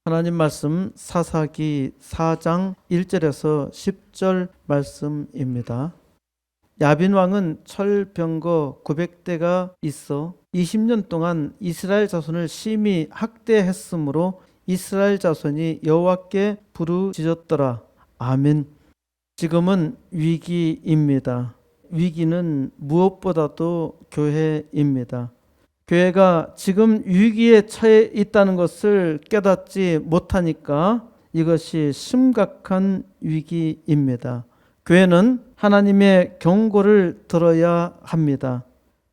하나님 말씀 사사기 4장 1절에서 10절 말씀입니다. 야빈 왕은 철병거 900대가 있어 20년 동안 이스라엘 자손을 심히 학대했으므로 이스라엘 자손이 여호와께 부르짖었더라. 아멘. 지금은 위기입니다. 위기는 무엇보다도 교회입니다. 교회가 지금 위기에 처해 있다는 것을 깨닫지 못하니까 이것이 심각한 위기입니다. 교회는 하나님의 경고를 들어야 합니다.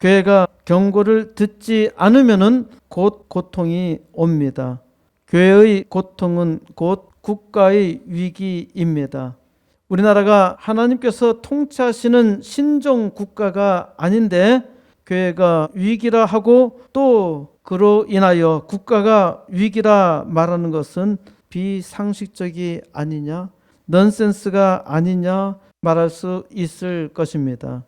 교회가 경고를 듣지 않으면 곧 고통이 옵니다. 교회의 고통은 곧 국가의 위기입니다. 우리나라가 하나님께서 통치하시는 신종 국가가 아닌데 교회가 위기라 하고 또 그로 인하여 국가가 위기라 말하는 것은 비상식적이 아니냐, 넌센스가 아니냐 말할 수 있을 것입니다.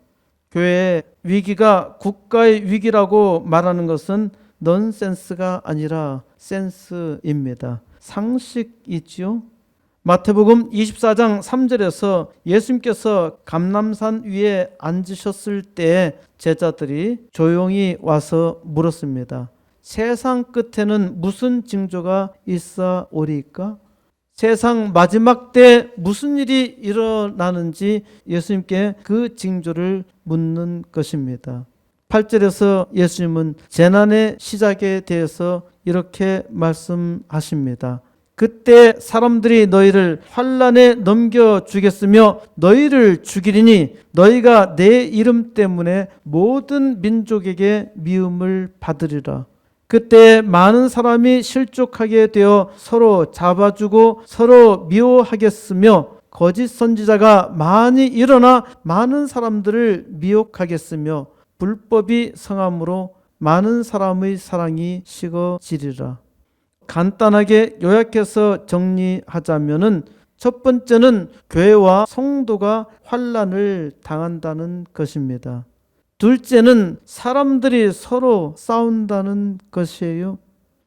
교회의 위기가 국가의 위기라고 말하는 것은 넌센스가 아니라 센스입니다. 상식이지요. 마태복음 24장 3절에서 예수님께서 감람산 위에 앉으셨을 때 제자들이 조용히 와서 물었습니다. 세상 끝에는 무슨 징조가 있사오리이까? 세상 마지막 때 무슨 일이 일어나는지 예수님께 그 징조를 묻는 것입니다. 8절에서 예수님은 재난의 시작에 대해서 이렇게 말씀하십니다. 그때 사람들이 너희를 환난에 넘겨주겠으며 너희를 죽이리니 너희가 내 이름 때문에 모든 민족에게 미움을 받으리라. 그때 많은 사람이 실족하게 되어 서로 잡아주고 서로 미워하겠으며 거짓 선지자가 많이 일어나 많은 사람들을 미혹하겠으며 불법이 성함으로 많은 사람의 사랑이 식어지리라. 간단하게 요약해서 정리하자면은 첫 번째는 교회와 성도가 환난을 당한다는 것입니다. 둘째는 사람들이 서로 싸운다는 것이에요.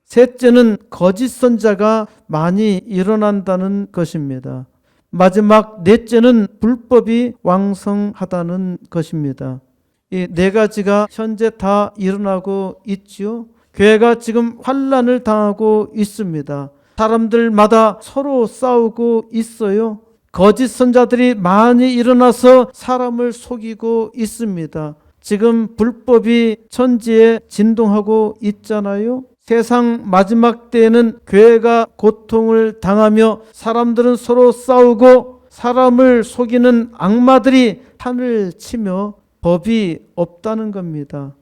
셋째는 거짓 선지자가 많이 일어난다는 것입니다. 마지막 넷째는 불법이 왕성하다는 것입니다. 이 네 가지가 현재 다 일어나고 있지요. 교회가 지금 환난을 당하고 있습니다. 사람들마다 서로 싸우고 있어요. 거짓 선자들이 많이 일어나서 사람을 속이고 있습니다. 지금 불법이 천지에 진동하고 있잖아요. 세상 마지막 때에는 교회가 고통을 당하며 사람들은 서로 싸우고 사람을 속이는 악마들이 판을 치며 법이 없다는 겁니다.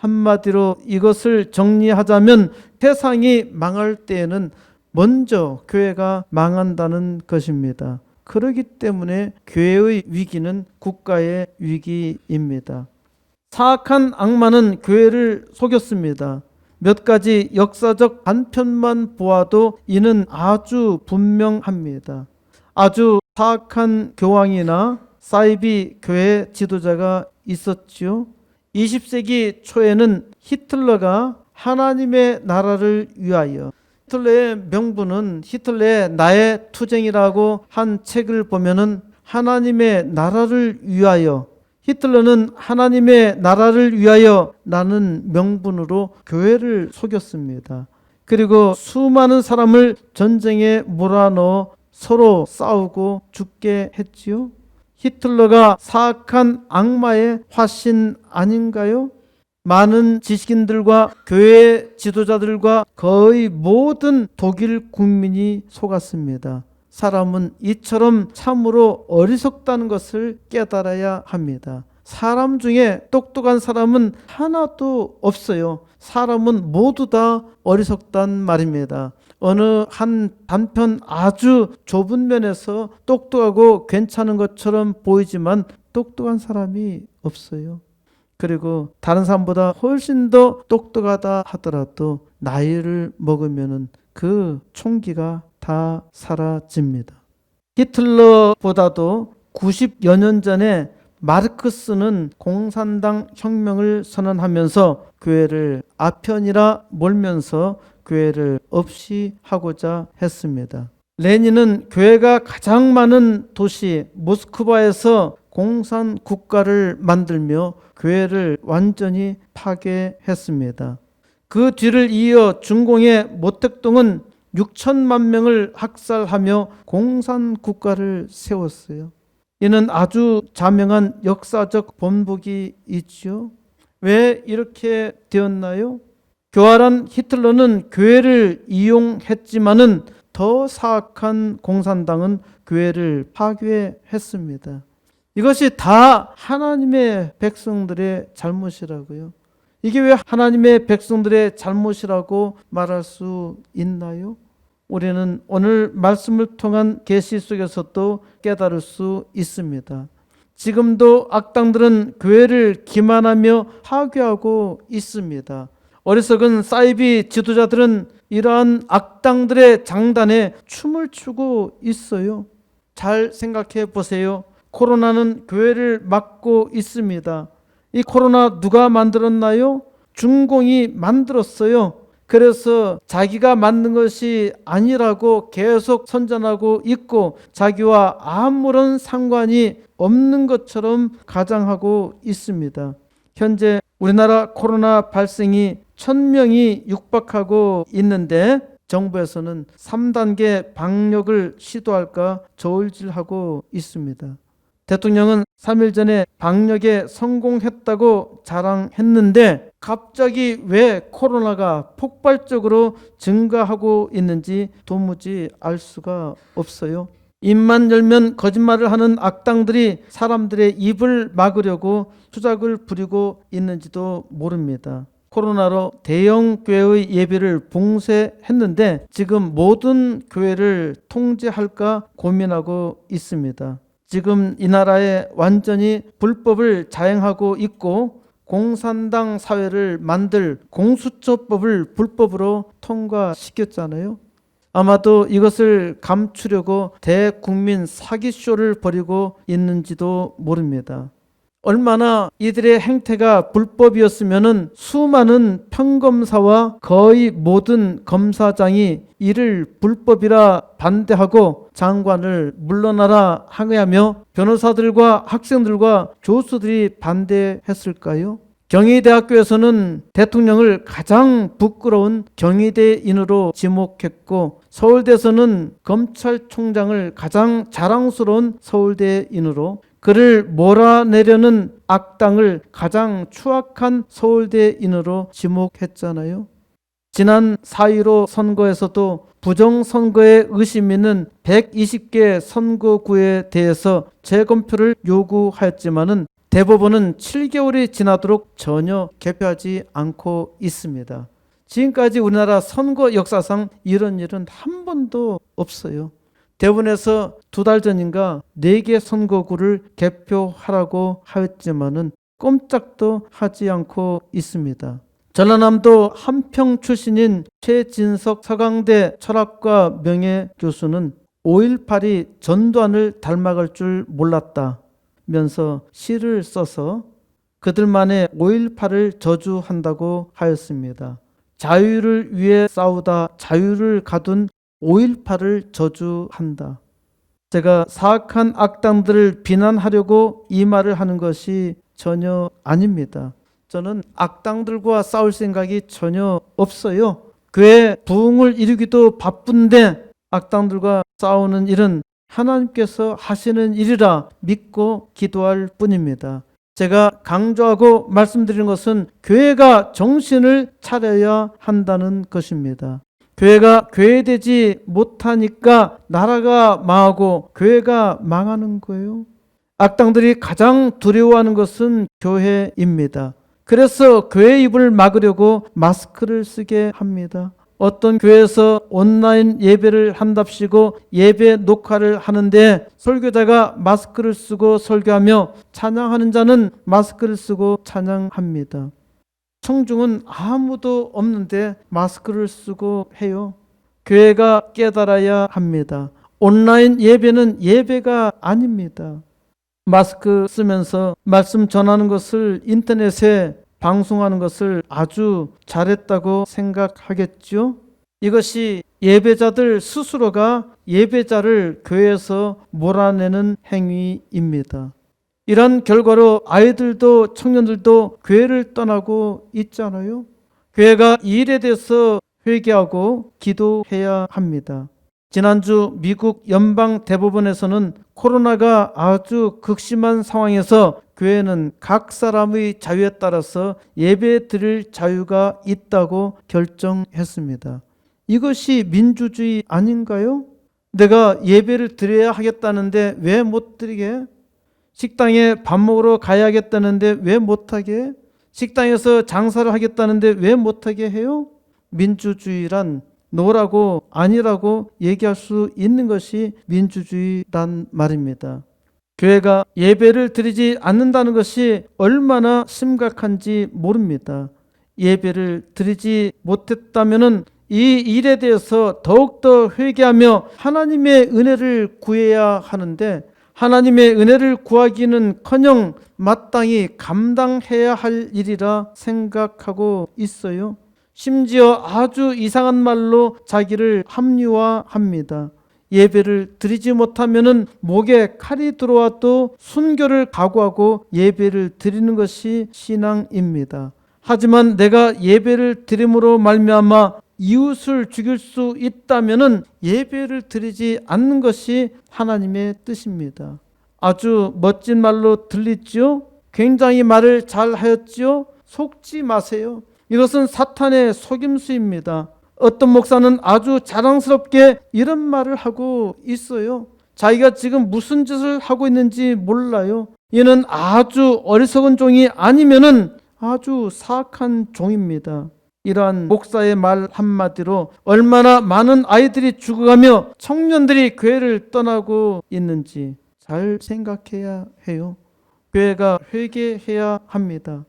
한마디로 이것을 정리하자면 세상이 망할 때에는 먼저 교회가 망한다는 것입니다. 그렇기 때문에 교회의 위기는 국가의 위기입니다. 사악한 악마는 교회를 속였습니다. 몇 가지 역사적 단편만 보아도 이는 아주 분명합니다. 아주 사악한 교황이나 사이비 교회 지도자가 있었지요. 20세기 초에는 히틀러가 하나님의 나라를 위하여, 히틀러의 명분은 히틀러의 나의 투쟁이라고 한 책을 보면은 하나님의 나라를 위하여, 히틀러는 하나님의 나라를 위하여 라는 명분으로 교회를 속였습니다. 그리고 수많은 사람을 전쟁에 몰아넣어 서로 싸우고 죽게 했지요. 히틀러가 사악한 악마의 화신 아닌가요? 많은 지식인들과 교회 지도자들과 거의 모든 독일 국민이 속았습니다. 사람은 이처럼 참으로 어리석다는 것을 깨달아야 합니다. 사람 중에 똑똑한 사람은 하나도 없어요. 사람은 모두 다 어리석단 말입니다. 어느 한 단편 아주 좁은 면에서 똑똑하고 괜찮은 것처럼 보이지만 똑똑한 사람이 없어요. 그리고 다른 사람보다 훨씬 더 똑똑하다 하더라도 나이를 먹으면 그 총기가 다 사라집니다. 히틀러보다도 90여 년 전에 마르크스는 공산당 혁명을 선언하면서 교회를 아편이라 몰면서 교회를 없이 하고자 했습니다. 레닌은 교회가 가장 많은 도시 모스크바에서 공산 국가를 만들며 교회를 완전히 파괴했습니다. 그 뒤를 이어 중공의 모택동은 6천만 명을 학살하며 공산 국가를 세웠어요. 이는 아주 자명한 역사적 본보기 있죠. 왜 이렇게 되었나요? 교활한 히틀러는 교회를 이용했지만은 더 사악한 공산당은 교회를 파괴했습니다. 이것이 다 하나님의 백성들의 잘못이라고요. 이게 왜 하나님의 백성들의 잘못이라고 말할 수 있나요? 우리는 오늘 말씀을 통한 계시 속에서도 깨달을 수 있습니다. 지금도 악당들은 교회를 기만하며 파괴하고 있습니다. 어리석은 사이비 지도자들은 이러한 악당들의 장단에 춤을 추고 있어요. 잘 생각해 보세요. 코로나는 교회를 막고 있습니다. 이 코로나 누가 만들었나요? 중공이 만들었어요. 그래서 자기가 만든 것이 아니라고 계속 선전하고 있고 자기와 아무런 상관이 없는 것처럼 가장하고 있습니다. 현재 우리나라 코로나 발생이 1,000명이 육박하고 있는데 정부에서는 3단계 방역을 시도할까 저울질하고 있습니다. 대통령은 3일 전에 방역에 성공했다고 자랑했는데 갑자기 왜 코로나가 폭발적으로 증가하고 있는지 도무지 알 수가 없어요. 입만 열면 거짓말을 하는 악당들이 사람들의 입을 막으려고 수작을 부리고 있는지도 모릅니다. 코로나로 대형 교회의 예배를 봉쇄했는데 지금 모든 교회를 통제할까 고민하고 있습니다. 지금 이 나라에 완전히 불법을 자행하고 있고 공산당 사회를 만들 공수처법을 불법으로 통과시켰잖아요. 아마도 이것을 감추려고 대국민 사기쇼를 벌이고 있는지도 모릅니다. 얼마나 이들의 행태가 불법이었으면 수많은 평검사와 거의 모든 검사장이 이를 불법이라 반대하고 장관을 물러나라 항의하며 변호사들과 학생들과 교수들이 반대했을까요? 경희대학교에서는 대통령을 가장 부끄러운 경희대인으로 지목했고 서울대에서는 검찰총장을 가장 자랑스러운 서울대인으로 그를 몰아내려는 악당을 가장 추악한 서울대인으로 지목했잖아요. 지난 4.15 선거에서도 부정선거에 의심 있는 120개 선거구에 대해서 재검표를 요구하였지만은 대법원은 7개월이 지나도록 전혀 개표하지 않고 있습니다. 지금까지 우리나라 선거 역사상 이런 일은 한 번도 없어요. 대법원에서 2달 전인가 4개 선거구를 개표하라고 하였지만은 꼼짝도 하지 않고 있습니다. 전라남도 함평 출신인 최진석 서강대 철학과 명예교수는 5.18이 전두환을 닮아갈 줄 몰랐다 면서 시를 써서 그들만의 5.18을 저주한다고 하였습니다. 자유를 위해 싸우다 자유를 가둔 5.18을 저주한다. 제가 사악한 악당들을 비난하려고 이 말을 하는 것이 전혀 아닙니다. 저는 악당들과 싸울 생각이 전혀 없어요. 교회 부흥을 이루기도 바쁜데 악당들과 싸우는 일은 하나님께서 하시는 일이라 믿고 기도할 뿐입니다. 제가 강조하고 말씀드리는 것은 교회가 정신을 차려야 한다는 것입니다. 교회가 교회되지 못하니까 나라가 망하고 교회가 망하는 거예요. 악당들이 가장 두려워하는 것은 교회입니다. 그래서 교회 입을 막으려고 마스크를 쓰게 합니다. 어떤 교회에서 온라인 예배를 한답시고 예배 녹화를 하는데 설교자가 마스크를 쓰고 설교하며 찬양하는 자는 마스크를 쓰고 찬양합니다. 청중은 아무도 없는데 마스크를 쓰고 해요. 교회가 깨달아야 합니다. 온라인 예배는 예배가 아닙니다. 마스크 쓰면서 말씀 전하는 것을 인터넷에 방송하는 것을 아주 잘했다고 생각하겠죠? 이것이 예배자들 스스로가 예배자를 교회에서 몰아내는 행위입니다. 이런 결과로 아이들도 청년들도 교회를 떠나고 있잖아요. 교회가 이 일에 대해서 회개하고 기도해야 합니다. 지난주 미국 연방대법원에서는 코로나가 아주 극심한 상황에서 교회는 각 사람의 자유에 따라서 예배 드릴 자유가 있다고 결정했습니다. 이것이 민주주의 아닌가요? 내가 예배를 드려야 하겠다는데 왜 못 드리게? 식당에 밥 먹으러 가야겠다는데 왜 못하게? 식당에서 장사를 하겠다는데 왜 못하게 해요? 민주주의란 노라고 아니라고 얘기할 수 있는 것이 민주주의란 말입니다. 교회가 예배를 드리지 않는다는 것이 얼마나 심각한지 모릅니다. 예배를 드리지 못했다면 이 일에 대해서 더욱더 회개하며 하나님의 은혜를 구해야 하는데 하나님의 은혜를 구하기는커녕 마땅히 감당해야 할 일이라 생각하고 있어요. 심지어 아주 이상한 말로 자기를 합리화합니다. 예배를 드리지 못하면 목에 칼이 들어와도 순교를 각오하고 예배를 드리는 것이 신앙입니다. 하지만 내가 예배를 드림으로 말미암아 이웃을 죽일 수 있다면 예배를 드리지 않는 것이 하나님의 뜻입니다. 아주 멋진 말로 들리지요? 굉장히 말을 잘 하였지요? 속지 마세요. 이것은 사탄의 속임수입니다. 어떤 목사는 아주 자랑스럽게 이런 말을 하고 있어요. 자기가 지금 무슨 짓을 하고 있는지 몰라요. 이는 아주 어리석은 종이 아니면은 아주 사악한 종입니다. 이러한 목사의 말 한마디로 얼마나 많은 아이들이 죽어가며 청년들이 교회를 떠나고 있는지 잘 생각해야 해요. 교회가 회개해야 합니다.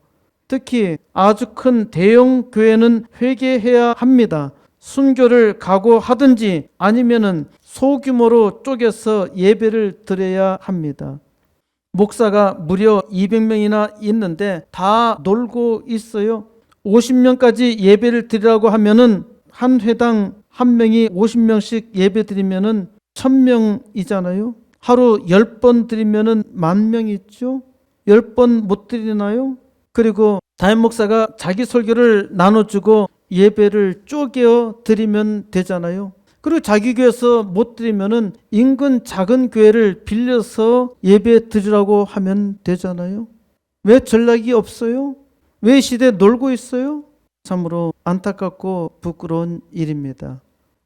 특히 아주 큰 대형 교회는 회개해야 합니다. 순교를 각오하든지 아니면은 소규모로 쪼개서 예배를 드려야 합니다. 목사가 무려 200명이나 있는데 다 놀고 있어요. 50명까지 예배를 드리라고 하면은 한 회당 한 명이 50명씩 예배 드리면은 1000명이잖아요. 하루 10번 드리면은 10,000명 있죠. 10번 못 드리나요? 그리고 담임 목사가 자기 설교를 나눠주고 예배를 쪼개어 드리면 되잖아요. 그리고 자기 교회에서 못 드리면은 인근 작은 교회를 빌려서 예배 드리라고 하면 되잖아요. 왜 전략이 없어요? 왜 이 시대에 놀고 있어요? 참으로 안타깝고 부끄러운 일입니다.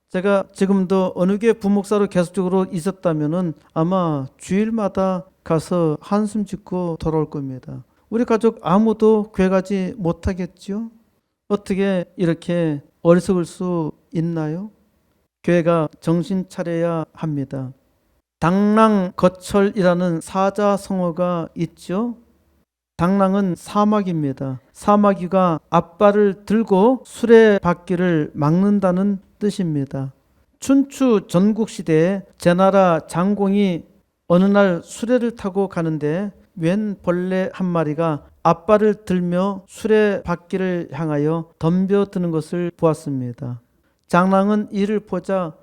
제가 지금도 어느 교회 부목사로 계속적으로 있었다면은 아마 주일마다 가서 한숨 짓고 돌아올 겁니다. 우리 가족 아무도 교회 가지 못하겠죠? 어떻게 이렇게 어리석을 수 있나요? 교회가 정신 차려야 합니다. 당랑거철이라는 사자성어가 있죠. 당랑은 사마귀입니다. 사마귀가 앞발을 들고 수레바퀴를 막는다는 뜻입니다. 춘추 전국시대에 제나라 장공이 어느 날 수레를 타고 가는데 웬 벌레 한 마리가 앞발을 들며 수레바퀴를 향하여 덤벼드는 것을 보았습니다. 장랑은 이를 보자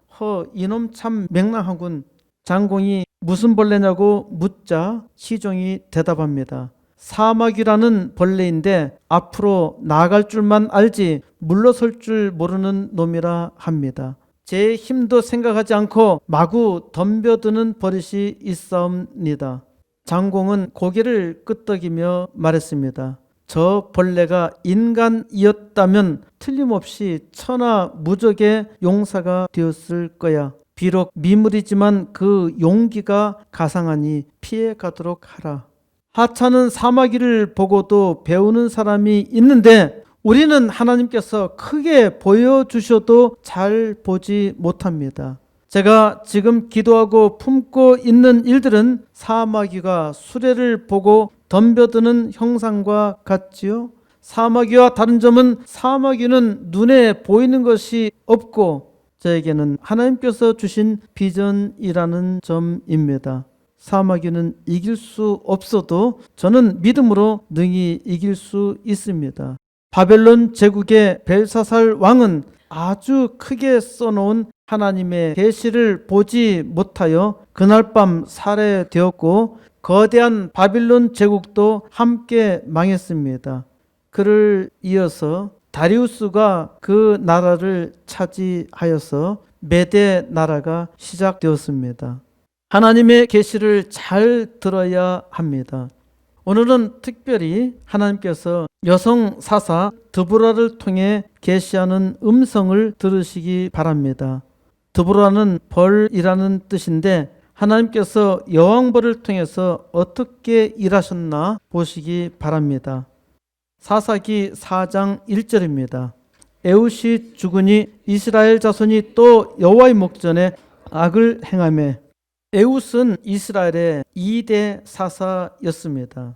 이놈 참 맹랑하군. 장공이 무슨 벌레냐고 묻자 시종이 대답합니다. 사마귀라는 벌레인데 앞으로 나아갈 줄만 알지 물러설 줄 모르는 놈이라 합니다. 제 힘도 생각하지 않고 마구 덤벼드는 버릇이 있사옵니다. 장공은 고개를 끄덕이며 말했습니다. 저 벌레가 인간이었다면 틀림없이 천하무적의 용사가 되었을 거야. 비록 미물이지만 그 용기가 가상하니 피해 가도록 하라. 하찮은 사마귀를 보고도 배우는 사람이 있는데 우리는 하나님께서 크게 보여주셔도 잘 보지 못합니다. 제가 지금 기도하고 품고 있는 일들은 사마귀가 수레를 보고 덤벼드는 형상과 같지요. 사마귀와 다른 점은 사마귀는 눈에 보이는 것이 없고 저에게는 하나님께서 주신 비전이라는 점입니다. 사마귀는 이길 수 없어도 저는 믿음으로 능히 이길 수 있습니다. 바벨론 제국의 벨사살 왕은 아주 크게 써놓은 하나님의 계시를 보지 못하여 그날 밤 살해되었고 거대한 바빌론 제국도 함께 망했습니다. 그를 이어서 다리우스가 그 나라를 차지하여서 메대 나라가 시작되었습니다. 하나님의 계시를 잘 들어야 합니다. 오늘은 특별히 하나님께서 여성 사사 드보라를 통해 계시하는 음성을 들으시기 바랍니다. 드보라는 벌이라는 뜻인데 하나님께서 여왕벌을 통해서 어떻게 일하셨나 보시기 바랍니다. 사사기 4장 1절입니다. 에웃이 죽으니 이스라엘 자손이 또 여호와의 목전에 악을 행하매. 에웃은 이스라엘의 2대 사사였습니다.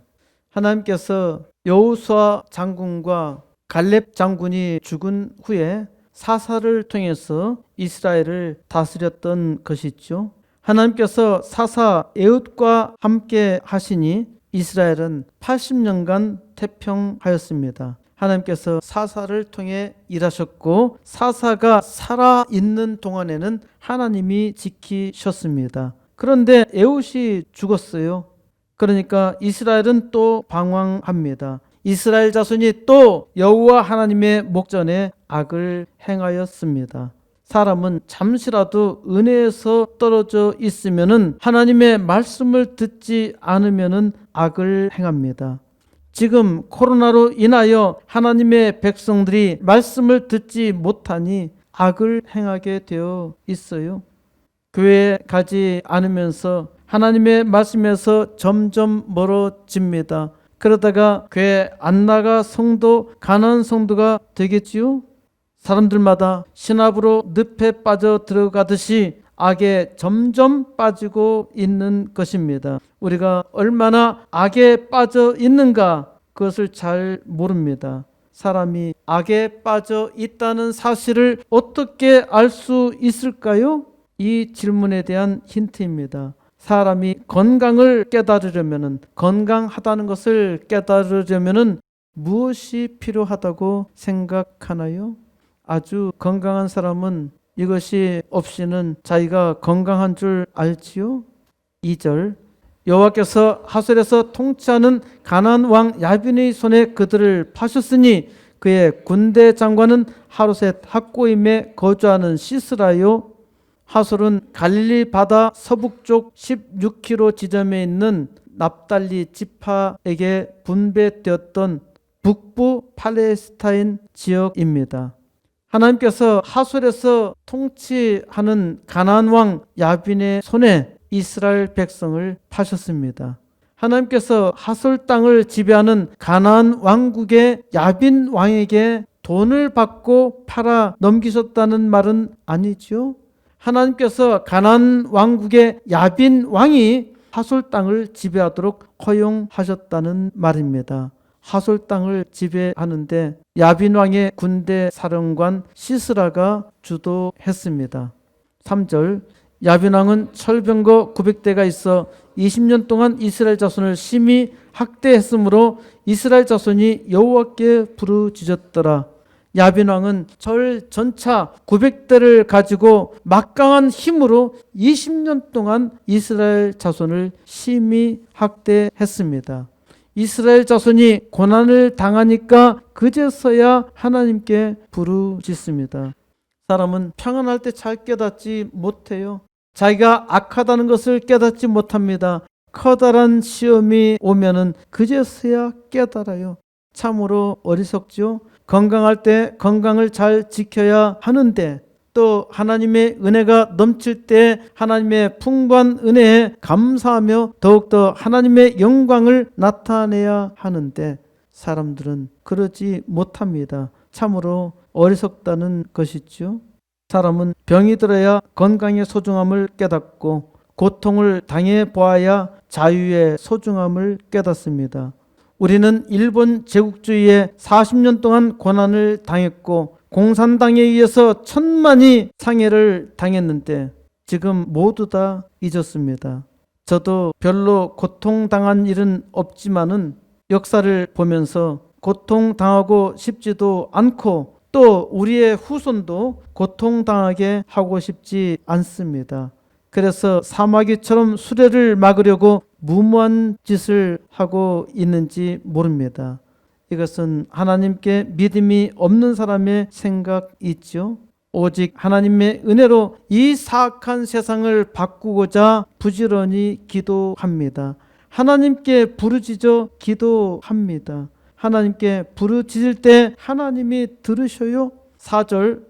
하나님께서 여호수아 장군과 갈렙 장군이 죽은 후에 사사를 통해서 이스라엘을 다스렸던 것이죠. 하나님께서 사사 에웃과 함께 하시니 이스라엘은 80년간 태평하였습니다. 하나님께서 사사를 통해 일하셨고 사사가 살아있는 동안에는 하나님이 지키셨습니다. 그런데 에웃이 죽었어요. 그러니까 이스라엘은 또 방황합니다. 이스라엘 자손이 또 여호와 하나님의 목전에 악을 행하였습니다. 사람은 잠시라도 은혜에서 떨어져 있으면은 하나님의 말씀을 듣지 않으면은 악을 행합니다. 지금 코로나로 인하여 하나님의 백성들이 말씀을 듣지 못하니 악을 행하게 되어 있어요. 교회에 가지 않으면서 하나님의 말씀에서 점점 멀어집니다. 그러다가 교회 안 나가 성도, 가난한 성도가 되겠지요? 사람들마다 신압으로 늪에 빠져 들어가듯이 악에 점점 빠지고 있는 것입니다. 우리가 얼마나 악에 빠져 있는가 그것을 잘 모릅니다. 사람이 악에 빠져 있다는 사실을 어떻게 알 수 있을까요? 이 질문에 대한 힌트입니다. 사람이 건강을 깨달으려면, 건강하다는 것을 깨달으려면 무엇이 필요하다고 생각하나요? 아주 건강한 사람은 이것이 없이는 자기가 건강한 줄 알지요? 2절 여호와께서 하솔에서 통치하는 가나안 왕 야빈의 손에 그들을 파셨으니 그의 군대 장관은 하루셋 학고임에 거주하는 시스라요. 하솔은 갈릴리 바다 서북쪽 16km 지점에 있는 납달리 지파에게 분배되었던 북부 팔레스타인 지역입니다. 하나님께서 하솔에서 통치하는 가나안 왕 야빈의 손에 이스라엘 백성을 파셨습니다. 하나님께서 하솔 땅을 지배하는 가나안 왕국의 야빈 왕에게 돈을 받고 팔아 넘기셨다는 말은 아니죠. 하나님께서 가나안 왕국의 야빈 왕이 하솔 땅을 지배하도록 허용하셨다는 말입니다. 하솔 땅을 지배하는데 야빈 왕의 군대 사령관 시스라가 주도했습니다. 3절 야빈 왕은 철병거 900대가 있어 20년 동안 이스라엘 자손을 심히 학대했으므로 이스라엘 자손이 여호와께 부르짖었더라. 야빈 왕은 철 전차 900대를 가지고 막강한 힘으로 20년 동안 이스라엘 자손을 심히 학대했습니다. 이스라엘 자손이 고난을 당하니까 그제서야 하나님께 부르짖습니다. 사람은 평안할 때 잘 깨닫지 못해요. 자기가 악하다는 것을 깨닫지 못합니다. 커다란 시험이 오면은 그제서야 깨달아요. 참으로 어리석죠. 건강할 때 건강을 잘 지켜야 하는데 또 하나님의 은혜가 넘칠 때 하나님의 풍부한 은혜에 감사하며 더욱더 하나님의 영광을 나타내야 하는데 사람들은 그러지 못합니다. 참으로 어리석다는 것이죠. 사람은 병이 들어야 건강의 소중함을 깨닫고 고통을 당해 보아야 자유의 소중함을 깨닫습니다. 우리는 일본 제국주의에 40년 동안 고난을 당했고 공산당에 의해서 천만이 상해를 당했는데 지금 모두 다 잊었습니다. 저도 별로 고통당한 일은 없지만은 역사를 보면서 고통당하고 싶지도 않고 또 우리의 후손도 고통당하게 하고 싶지 않습니다. 그래서 사마귀처럼 수레를 막으려고 무모한 짓을 하고 있는지 모릅니다. 이것은 하나님께 믿음이 없는 사람의 생각이죠. 오직 하나님의 은혜로 이 사악한 세상을 바꾸고자 부지런히 기도합니다. 하나님께 부르짖어 기도합니다. 하나님께 부르짖을 때 하나님이 들으셔요. 4절,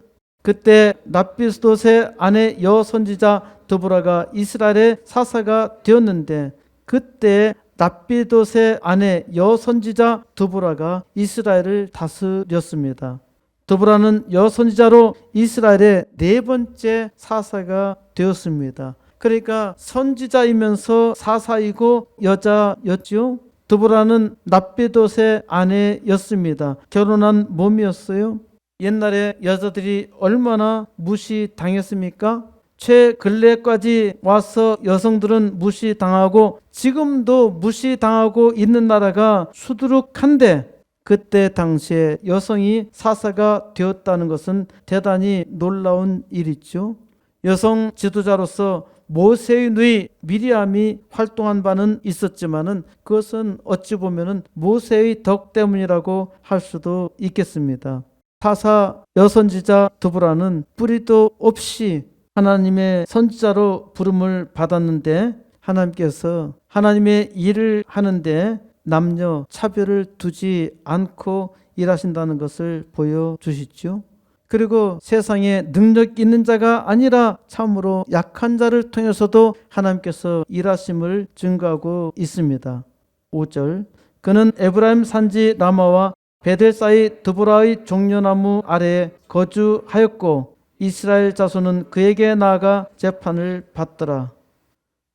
그때 납비스돗의 아내 여선지자 드보라가 이스라엘의 사사가 되었는데, 그때 납비스돗의 아내 여선지자 드보라가 이스라엘을 다스렸습니다. 드보라는 여선지자로 이스라엘의 4번째 사사가 되었습니다. 그러니까 선지자이면서 사사이고 여자였죠. 드보라는 납비스돗의 아내였습니다. 결혼한 몸이었어요. 옛날에 여자들이 얼마나 무시당했습니까? 최근래까지 와서 여성들은 무시당하고 지금도 무시당하고 있는 나라가 수두룩한데, 그때 당시에 여성이 사사가 되었다는 것은 대단히 놀라운 일이죠. 여성 지도자로서 모세의 누이 미리암이 활동한 바는 있었지만은 그것은 어찌 보면은 모세의 덕 때문이라고 할 수도 있겠습니다. 사사 여선지자 드보라는 뿌리도 없이 하나님의 선지자로 부름을 받았는데, 하나님께서 하나님의 일을 하는데 남녀 차별을 두지 않고 일하신다는 것을 보여주시죠. 그리고 세상에 능력 있는 자가 아니라 참으로 약한 자를 통해서도 하나님께서 일하심을 증거하고 있습니다. 5절, 그는 에브라임 산지 라마와 베델 사이 드보라의 종려나무 아래에 거주하였고 이스라엘 자손은 그에게 나아가 재판을 받더라.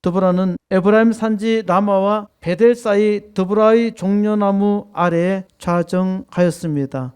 드보라는 에브라임 산지 라마와 베델 사이 드보라의 종려나무 아래에 좌정하였습니다.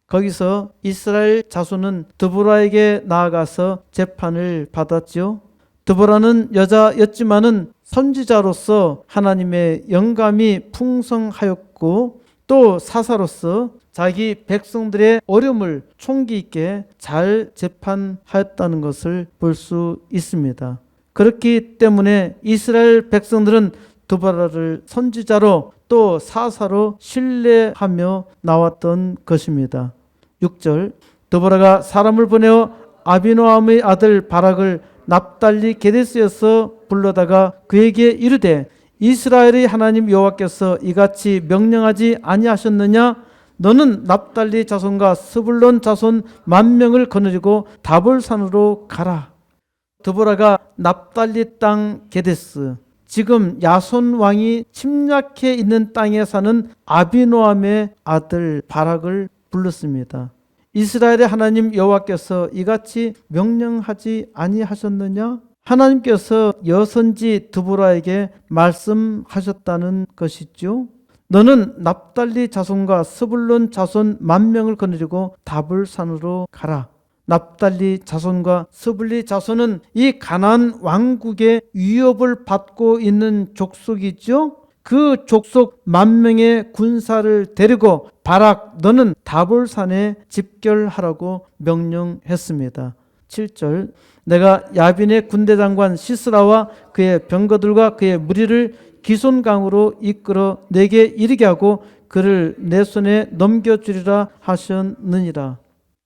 거기서 이스라엘 자손은 드보라에게 나아가서 재판을 받았지요. 드보라는 여자였지만은 선지자로서 하나님의 영감이 풍성하였고, 또 사사로서 자기 백성들의 어려움을 총기 있게 잘 재판하였다는 것을 볼 수 있습니다. 그렇기 때문에 이스라엘 백성들은 드보라를 선지자로 또 사사로 신뢰하며 나왔던 것입니다. 6절, 드보라가 사람을 보내어 아비노함의 아들 바락을 납달리 게데스에서 불러다가 그에게 이르되, 이스라엘의 하나님 여호와께서 이같이 명령하지 아니하셨느냐? 너는 납달리 자손과 스불론 자손 10,000명을 거느리고 다볼산으로 가라. 드보라가 납달리 땅 게데스, 지금 야손 왕이 침략해 있는 땅에 사는 아비노함의 아들 바락을 불렀습니다. 이스라엘의 하나님 여호와께서 이같이 명령하지 아니하셨느냐? 하나님께서 여선지 드보라에게 말씀하셨다는 것이죠. 너는 납달리 자손과 스불론 자손 10,000명을 거느리고 다볼산으로 가라. 납달리 자손과 스불리 자손은 이 가나안 왕국의 위협을 받고 있는 족속이죠. 그 족속 10,000명의 군사를 데리고 바락 너는 다볼산에 집결하라고 명령했습니다. 7절, 내가 야빈의 군대장관 시스라와 그의 병거들과 그의 무리를 기손강으로 이끌어 내게 이르게 하고 그를 내 손에 넘겨주리라 하셨느니라.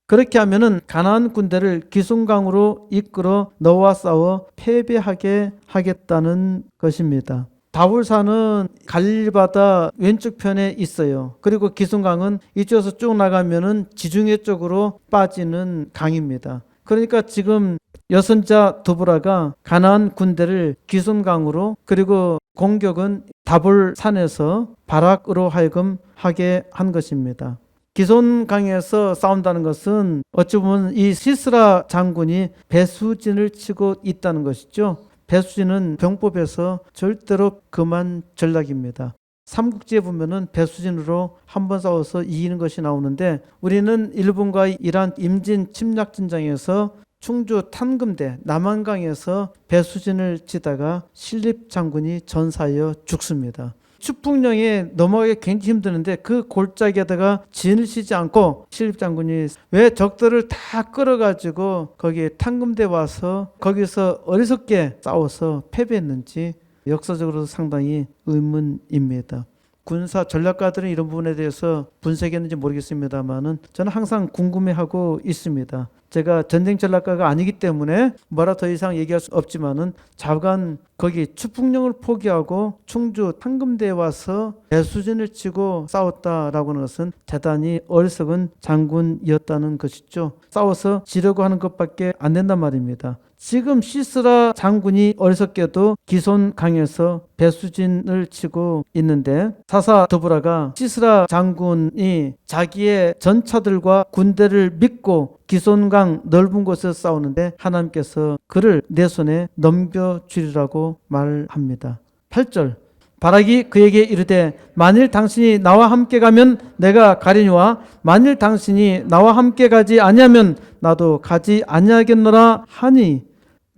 그렇게 하면은 가나안 군대를 기손강으로 이끌어 너와 싸워 패배하게 하겠다는 것입니다. 다볼산은 갈릴바다 왼쪽 편에 있어요. 그리고 기손강은 이쪽에서 쭉 나가면은 지중해 쪽으로 빠지는 강입니다. 그러니까 지금 여선자 드보라가 가나안 군대를 기손강으로, 그리고 공격은 다볼산에서 바락으로 하여금 하게 한 것입니다. 기손강에서 싸운다는 것은 어찌 보면 이 시스라 장군이 배수진을 치고 있다는 것이죠. 배수진은 병법에서 절대로 금한 전략입니다. 삼국지에 보면은 배수진으로 한번 싸워서 이기는 것이 나오는데, 우리는 일본과의 이란 임진 침략 전장에서 충주 탄금대 남한강에서 배수진을 치다가 신립 장군이 전사하여 죽습니다. 추풍령에 넘어가기 굉장히 힘드는데 그 골짜기에다가 진을 치지 않고 실립 장군이 왜 적들을 다 끌어가지고 거기에 탕금대 와서 거기서 어리석게 싸워서 패배했는지 역사적으로 상당히 의문입니다. 군사 전략가들은 이런 부분에 대해서 분석했는지 모르겠습니다만은 저는 항상 궁금해하고 있습니다. 제가 전쟁 전략가가 아니기 때문에 뭐라 더 이상 얘기할 수 없지만은 좌우간 거기 추풍령을 포기하고 충주 탕금대에 와서 배수진을 치고 싸웠다라고 하는 것은 대단히 어리석은 장군이었다는 것이죠. 싸워서 지려고 하는 것밖에 안 된단 말입니다. 지금 시스라 장군이 어리석게도 기손강에서 배수진을 치고 있는데 사사 드보라가 시스라 장군이 자기의 전차들과 군대를 믿고 기손강 넓은 곳에서 싸우는데 하나님께서 그를 내 손에 넘겨주리라고 말합니다. 8절 바락이 그에게 이르되 만일 당신이 나와 함께 가면 내가 가리니와 만일 당신이 나와 함께 가지 아니하면 나도 가지 아니하겠노라 하니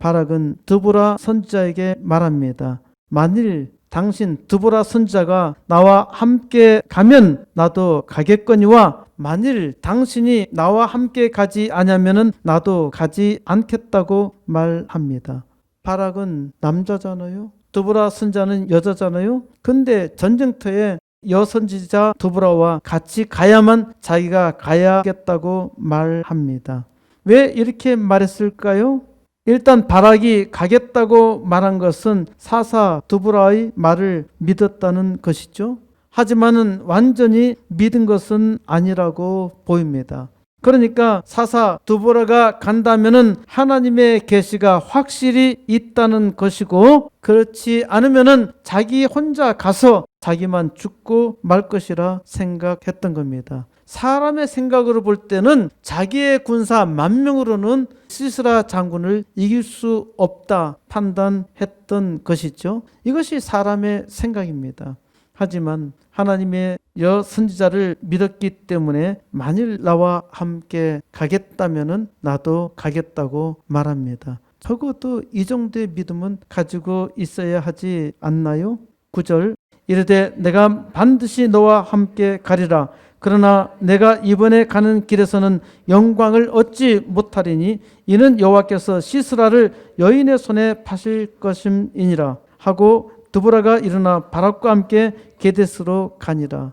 바락은 드보라 선지자에게 말합니다. 만일 당신 드보라 선지자가 나와 함께 가면 나도 가겠거니와 만일 당신이 나와 함께 가지 아니하면 나도 가지 않겠다고 말합니다. 바락은 남자잖아요. 드보라 선지자는 여자잖아요. 근데 전쟁터에 여선지자 드보라와 같이 가야만 자기가 가야겠다고 말합니다. 왜 이렇게 말했을까요? 일단 바락이 가겠다고 말한 것은 사사 드보라의 말을 믿었다는 것이죠. 하지만은 완전히 믿은 것은 아니라고 보입니다. 그러니까 사사 드보라가 간다면은 하나님의 계시가 확실히 있다는 것이고 그렇지 않으면은 자기 혼자 가서 자기만 죽고 말 것이라 생각했던 겁니다. 사람의 생각으로 볼 때는 자기의 군사 10,000명으로는 시스라 장군을 이길 수 없다 판단했던 것이죠. 이것이 사람의 생각입니다. 하지만 하나님의 여선지자를 믿었기 때문에 만일 나와 함께 가겠다면은 나도 가겠다고 말합니다. 적어도 이 정도의 믿음은 가지고 있어야 하지 않나요? 9절 이르되 내가 반드시 너와 함께 가리라. 그러나 내가 이번에 가는 길에서는 영광을 얻지 못하리니 이는 여호와께서 시스라를 여인의 손에 파실 것임이니라 하고 드보라가 일어나 바락과 함께 게데스로 가니라.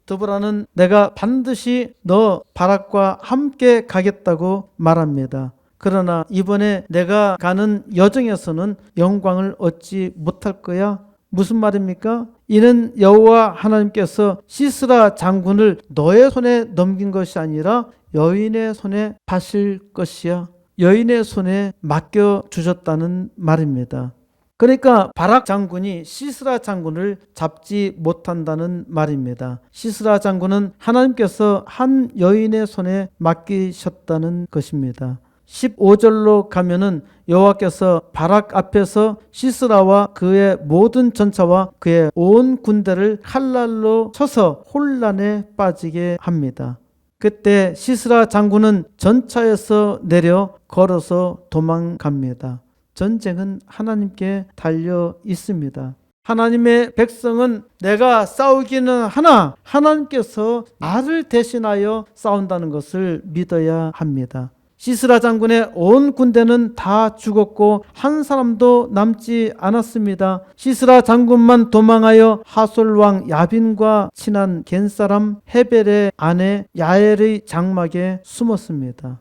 드보라는 내가 반드시 너 바락과 함께 가겠다고 말합니다. 그러나 이번에 내가 가는 여정에서는 영광을 얻지 못할 거야. 무슨 말입니까? 이는 여호와 하나님께서 시스라 장군을 너의 손에 넘긴 것이 아니라 여인의 손에 파실 것이야. 여인의 손에 맡겨주셨다는 말입니다. 그러니까 바락 장군이 시스라 장군을 잡지 못한다는 말입니다. 시스라 장군은 하나님께서 한 여인의 손에 맡기셨다는 것입니다. 15절로 가면은 여호와께서 바락 앞에서 시스라와 그의 모든 전차와 그의 온 군대를 칼날로 쳐서 혼란에 빠지게 합니다. 그때 시스라 장군은 전차에서 내려 걸어서 도망갑니다. 전쟁은 하나님께 달려 있습니다. 하나님의 백성은 내가 싸우기는 하나 하나님께서 나를 대신하여 싸운다는 것을 믿어야 합니다. 시스라 장군의 온 군대는 다 죽었고 한 사람도 남지 않았습니다. 시스라 장군만 도망하여 하솔 왕 야빈과 친한 겐사람 헤벨의 아내 야엘의 장막에 숨었습니다.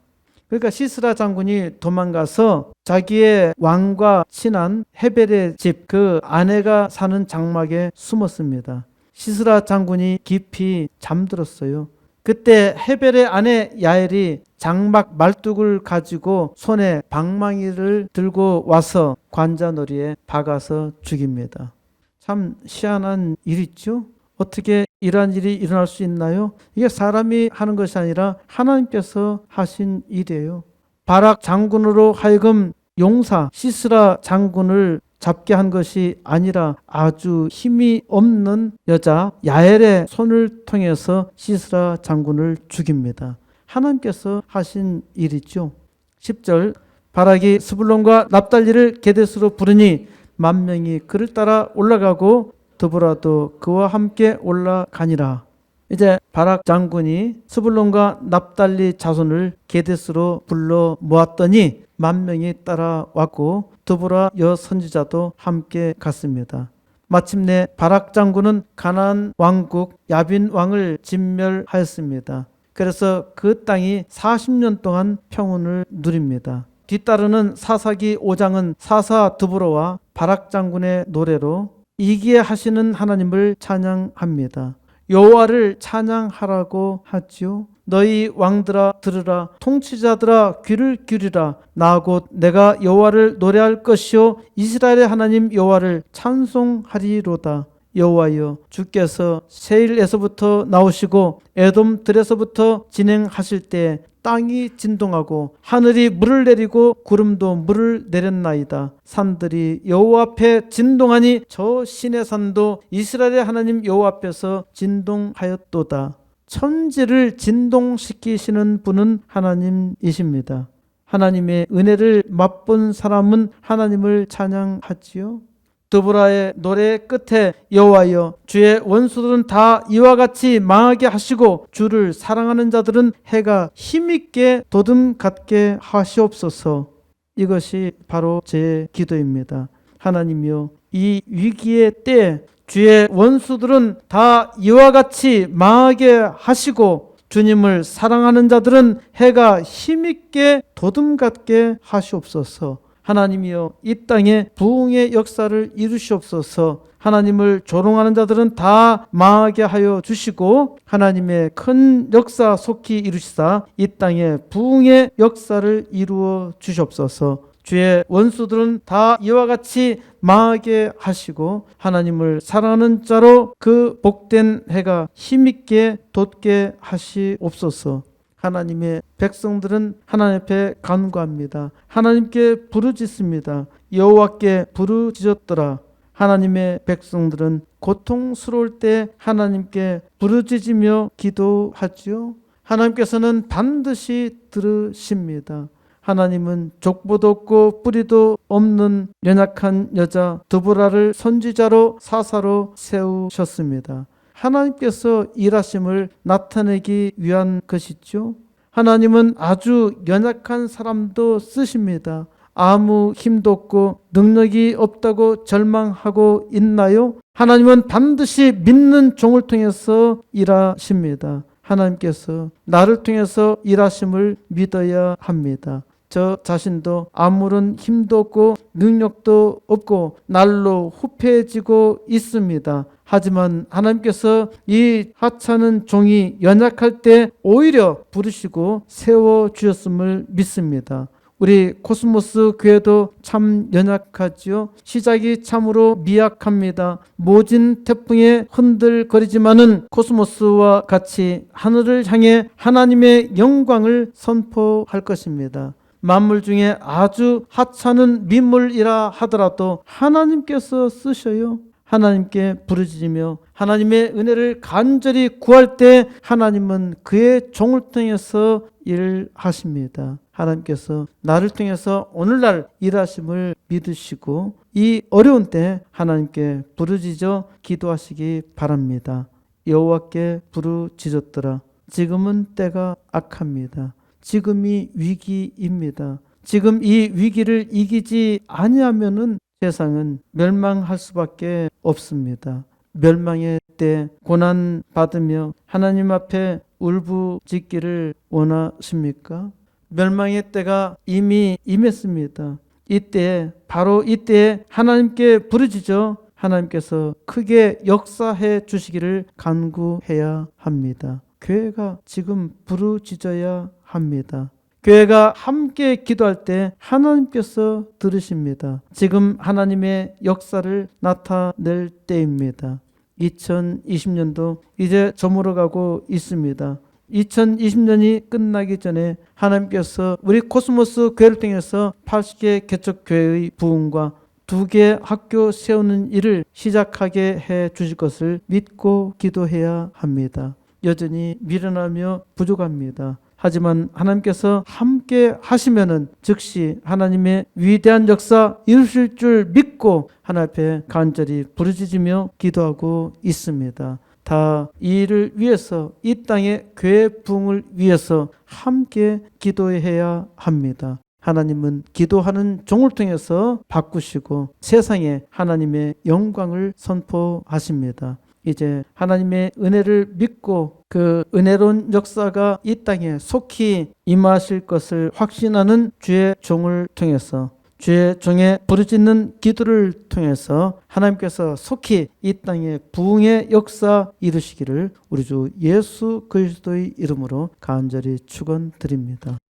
그러니까 시스라 장군이 도망가서 자기의 왕과 친한 헤벨의 집 그 아내가 사는 장막에 숨었습니다. 시스라 장군이 깊이 잠들었어요. 그때 헤벨의 아내 야엘이 장막 말뚝을 가지고 손에 방망이를 들고 와서 관자놀이에 박아서 죽입니다. 참 희한한 일이죠. 어떻게 이러한 일이 일어날 수 있나요? 이게 사람이 하는 것이 아니라 하나님께서 하신 일이에요. 바락 장군으로 하여금 용사 시스라 장군을 잡게 한 것이 아니라 아주 힘이 없는 여자 야엘의 손을 통해서 시스라 장군을 죽입니다. 하나님께서 하신 일이죠. 10절 바락이 스불론과 납달리를 게데스로 부르니 10,000명이 그를 따라 올라가고 드보라도 그와 함께 올라가니라. 이제 바락 장군이 스불론과 납달리 자손을 게데스로 불러 모았더니 10,000명이 따라왔고 드보라 여선지자도 함께 갔습니다. 마침내 바락 장군은 가나안 왕국 야빈 왕을 진멸하였습니다. 그래서 그 땅이 40년 동안 평온을 누립니다. 뒤따르는 사사기 5장은 사사 드보라와 바락 장군의 노래로 이기에 하시는 하나님을 찬양합니다. 여호와를 찬양하라고 하지요. 너희 왕들아 들으라, 통치자들아 귀를 기울이라. 나 곧 내가 여호와를 노래할 것이요 이스라엘의 하나님 여호와를 찬송하리로다. 여호와여, 주께서 세일에서부터 나오시고 에돔 들에서부터 진행하실 때 땅이 진동하고 하늘이 물을 내리고 구름도 물을 내렸나이다. 산들이 여호와 앞에 진동하니 저 신의 산도 이스라엘의 하나님 여호와 앞에서 진동하였도다. 천지를 진동시키시는 분은 하나님이십니다. 하나님의 은혜를 맛본 사람은 하나님을 찬양하지요. 드보라의 노래 끝에 여호와여, 주의 원수들은 다 이와 같이 망하게 하시고 주를 사랑하는 자들은 해가 힘있게 도둠 같게 하시옵소서. 이것이 바로 제 기도입니다. 하나님이여, 이 위기의 때에 주의 원수들은 다 이와 같이 망하게 하시고 주님을 사랑하는 자들은 해가 힘있게 도둠 같게 하시옵소서. 하나님이여, 이 땅에 부흥의 역사를 이루시옵소서. 하나님을 조롱하는 자들은 다 망하게 하여 주시고 하나님의 큰 역사 속히 이루시사 이 땅에 부흥의 역사를 이루어 주시옵소서. 주의 원수들은 다 이와 같이 망하게 하시고 하나님을 사랑하는 자로 그 복된 해가 힘있게 돋게 하시옵소서. 하나님의 백성들은 하나님 앞에 간구합니다. 하나님께 부르짖습니다. 여호와께 부르짖었더라. 하나님의 백성들은 고통스러울 때 하나님께 부르짖으며 기도하지요. 하나님께서는 반드시 들으십니다. 하나님은 족보도 없고 뿌리도 없는 연약한 여자 드보라를 선지자로 사사로 세우셨습니다. 하나님께서 일하심을 나타내기 위한 것이죠. 하나님은 아주 연약한 사람도 쓰십니다. 아무 힘도 없고 능력이 없다고 절망하고 있나요? 하나님은 반드시 믿는 종을 통해서 일하십니다. 하나님께서 나를 통해서 일하심을 믿어야 합니다. 저 자신도 아무런 힘도 없고 능력도 없고 날로 후패해지고 있습니다. 하지만 하나님께서 이 하찮은 종이 연약할 때 오히려 부르시고 세워주셨음을 믿습니다. 우리 코스모스 교회도 참 연약하지요. 시작이 참으로 미약합니다. 모진 태풍에 흔들거리지만은 코스모스와 같이 하늘을 향해 하나님의 영광을 선포할 것입니다. 만물 중에 아주 하찮은 민물이라 하더라도 하나님께서 쓰셔요. 하나님께 부르짖으며 하나님의 은혜를 간절히 구할 때 하나님은 그의 종을 통해서 일을 하십니다. 하나님께서 나를 통해서 오늘날 일하심을 믿으시고 이 어려운 때 하나님께 부르짖어 기도하시기 바랍니다. 여호와께 부르짖었더라. 지금은 때가 악합니다. 지금이 위기입니다. 지금 이 위기를 이기지 아니하면은 세상은 멸망할 수밖에 없습니다. 멸망의 때 고난 받으며 하나님 앞에 울부짖기를 원하십니까? 멸망의 때가 이미 임했습니다. 이때 바로 이때에 하나님께 부르짖어 하나님께서 크게 역사해 주시기를 간구해야 합니다. 교회가 지금 부르짖어야 합니다. 교회가 함께 기도할 때 하나님께서 들으십니다. 지금 하나님의 역사를 나타낼 때입니다. 2020년도 이제 저물어가고 있습니다. 2020년이 끝나기 전에 하나님께서 우리 코스모스 교회를 통해서 80개 개척교회의 부흥과 2개 학교 세우는 일을 시작하게 해 주실 것을 믿고 기도해야 합니다. 여전히 미련하며 부족합니다. 하지만 하나님께서 함께 하시면은 즉시 하나님의 위대한 역사 이루실 줄 믿고 하나님 앞에 간절히 부르짖으며 기도하고 있습니다. 다 이 일을 위해서, 이 땅의 교회 부흥을 위해서 함께 기도해야 합니다. 하나님은 기도하는 종을 통해서 바꾸시고 세상에 하나님의 영광을 선포하십니다. 이제 하나님의 은혜를 믿고 그 은혜로운 역사가 이 땅에 속히 임하실 것을 확신하는 주의 종을 통해서, 주의 종의 부르짖는 기도를 통해서 하나님께서 속히 이 땅에 부흥의 역사 이루시기를 우리 주 예수 그리스도의 이름으로 간절히 축원드립니다.